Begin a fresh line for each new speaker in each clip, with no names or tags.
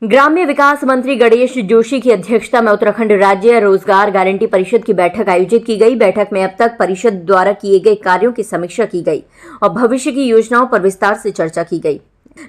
ग्राम्य विकास मंत्री गणेश जोशी की अध्यक्षता में उत्तराखंड राज्य रोजगार गारंटी परिषद की बैठक आयोजित की गई। बैठक में अब तक परिषद द्वारा किए गए कार्यों की समीक्षा की गई और भविष्य की योजनाओं पर विस्तार से चर्चा की गई।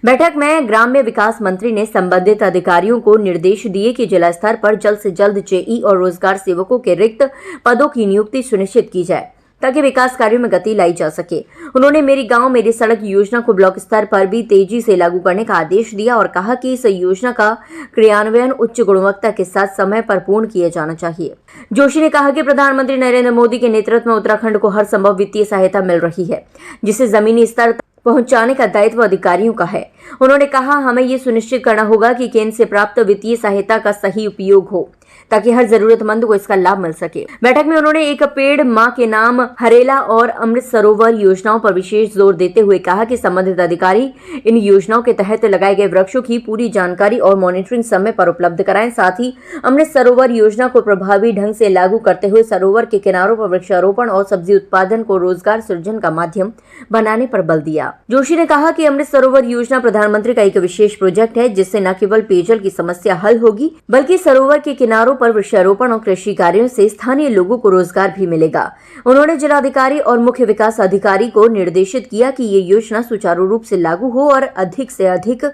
बैठक में ग्राम्य विकास मंत्री ने संबंधित अधिकारियों को निर्देश दिए कि जिला स्तर पर जल्द से जल्द जेई और रोजगार सेवकों के रिक्त पदों की नियुक्ति सुनिश्चित की जाए ताकि विकास कार्यों में गति लाई जा सके। उन्होंने मेरी गांव मेरी सड़क योजना को ब्लॉक स्तर पर भी तेजी से लागू करने का आदेश दिया और कहा कि इस योजना का क्रियान्वयन उच्च गुणवत्ता के साथ समय पर पूर्ण किया जाना चाहिए। जोशी ने कहा कि प्रधानमंत्री नरेंद्र मोदी के नेतृत्व में उत्तराखंड को हर संभव वित्तीय सहायता मिल रही है, जिसे जमीनी स्तर तक पहुंचाने का दायित्व अधिकारियों का है। उन्होंने कहा, हमें ये सुनिश्चित करना होगा कि केंद्र से प्राप्त वित्तीय सहायता का सही उपयोग हो ताकि हर जरूरतमंद को इसका लाभ मिल सके। बैठक में उन्होंने एक पेड़ मां के नाम हरेला और अमृत सरोवर योजनाओं पर विशेष जोर देते हुए कहा कि संबंधित अधिकारी इन योजनाओं के तहत लगाए गए वृक्षों की पूरी जानकारी और मॉनिटरिंग समय पर उपलब्ध कराएं। साथ ही अमृत सरोवर योजना को प्रभावी ढंग से लागू करते हुए सरोवर के किनारों पर वृक्षारोपण और सब्जी उत्पादन को रोजगार सृजन का माध्यम बनाने पर बल दिया। जोशी ने कहा कि अमृत सरोवर योजना प्रधानमंत्री का एक विशेष प्रोजेक्ट है, जिससे न केवल पेयजल की समस्या हल होगी बल्कि सरोवर के किनारों पर वृक्षारोपण और कृषि कार्यों से स्थानीय लोगों को रोजगार भी मिलेगा। उन्होंने जिलाधिकारी और मुख्य विकास अधिकारी को निर्देशित किया कि ये योजना सुचारू रूप से लागू हो और अधिक से अधिक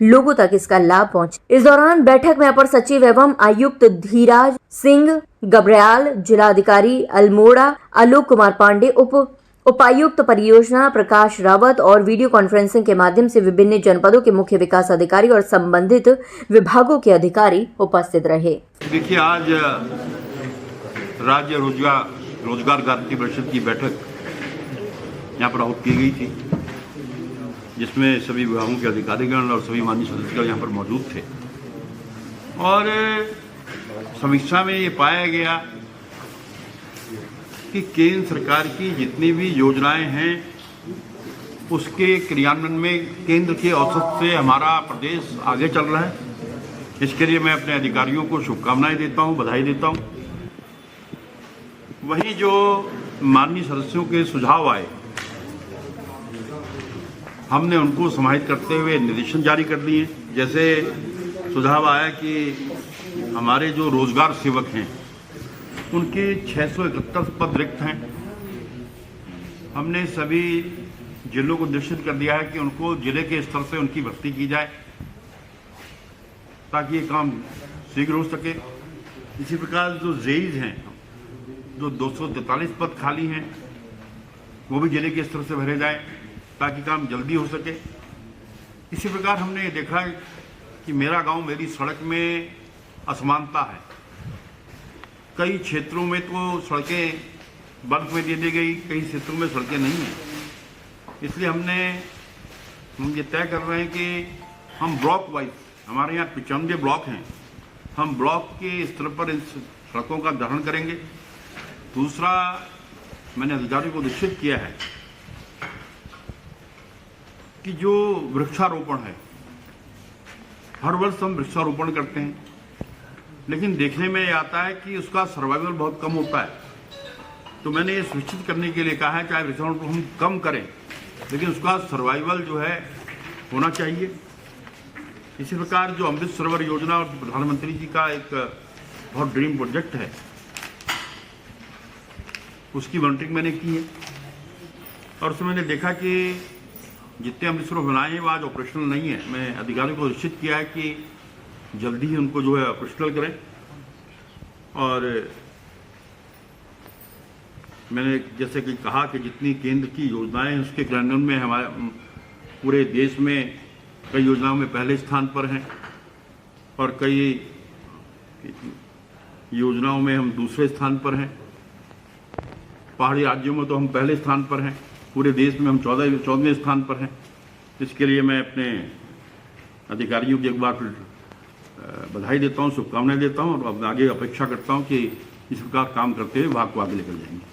लोगों तक इसका लाभ पहुंचे। इस दौरान बैठक में अपर सचिव एवं आयुक्त धीराज सिंह गब्रियाल, जिलाधिकारी अल्मोड़ा आलोक कुमार पांडे, उपायुक्त परियोजना प्रकाश रावत और वीडियो कॉन्फ्रेंसिंग के माध्यम से विभिन्न जनपदों के मुख्य विकास अधिकारी और संबंधित विभागों के अधिकारी उपस्थित रहे।
देखिए, आज राज्य रोजगार गारंटी परिषद की बैठक यहाँ पर आयोजित की गई थी, जिसमें सभी विभागों के अधिकारीगण और सभी माननीय सदस्यगण यहाँ पर मौजूद थे। और समीक्षा में ये पाया गया कि केंद्र सरकार की जितनी भी योजनाएं हैं उसके क्रियान्वयन में केंद्र के औसत से हमारा प्रदेश आगे चल रहा है। इसके लिए मैं अपने अधिकारियों को शुभकामनाएं देता हूं, बधाई देता हूं। वहीं जो माननीय सदस्यों के सुझाव आए, हमने उनको समाहित करते हुए निर्देशन जारी कर दिए। जैसे सुझाव आया कि हमारे जो रोजगार सेवक हैं उनके 671 पद रिक्त हैं। हमने सभी जिलों को निर्देशित कर दिया है कि उनको जिले के स्तर से उनकी भर्ती की जाए ताकि ये काम शीघ्र हो सके। इसी प्रकार जो जेईज हैं, जो 243 पद खाली हैं, वो भी जिले के स्तर से भरे जाए ताकि काम जल्दी हो सके। इसी प्रकार हमने ये देखा कि मेरा गांव मेरी सड़क में असमानता है। कई क्षेत्रों में तो सड़कें बल्क में दे दी गई, कई क्षेत्रों में सड़कें नहीं हैं। इसलिए हम ये तय कर रहे हैं कि हम ब्लॉक वाइज, हमारे यहाँ 95 ब्लॉक हैं, हम ब्लॉक के स्तर पर इन सड़कों का निर्धारण करेंगे। दूसरा, मैंने अधिकारियों को निश्चित किया है कि जो वृक्षारोपण है, हर वर्ष हम वृक्षारोपण करते हैं, लेकिन देखने में आता है कि उसका सर्वाइवल बहुत कम होता है। तो मैंने ये सुनिश्चित करने के लिए कहा है, चाहे वृक्षारोपण हम कम करें लेकिन उसका सर्वाइवल जो है होना चाहिए। इसी प्रकार जो अमृत सरोवर योजना और प्रधानमंत्री जी का एक बहुत ड्रीम प्रोजेक्ट है, उसकी मॉनिटरिंग मैंने की है और उसमें मैंने देखा कि जितने अमृत सरोवर बनाए हैं वो आज ऑपरेशनल नहीं है। मैं अधिकारियों को निश्चित किया है कि जल्दी ही उनको जो है ऑपरेशनल करें। और मैंने जैसे कि कहा कि जितनी केंद्र की योजनाएं हैं उसके क्रियान्वयन में हमारे पूरे देश में कई योजनाओं में पहले स्थान पर हैं और कई योजनाओं में हम दूसरे स्थान पर हैं। पहाड़ी राज्यों में तो हम पहले स्थान पर हैं, पूरे देश में हम 14वें स्थान पर हैं। इसके लिए मैं अपने अधिकारियों की एक बार फिर बधाई देता हूँ, शुभकामनाएं देता हूँ और अब आगे अपेक्षा करता हूँ कि इस प्रकार काम करते हुए विभाग को आगे लेकर जाएंगे।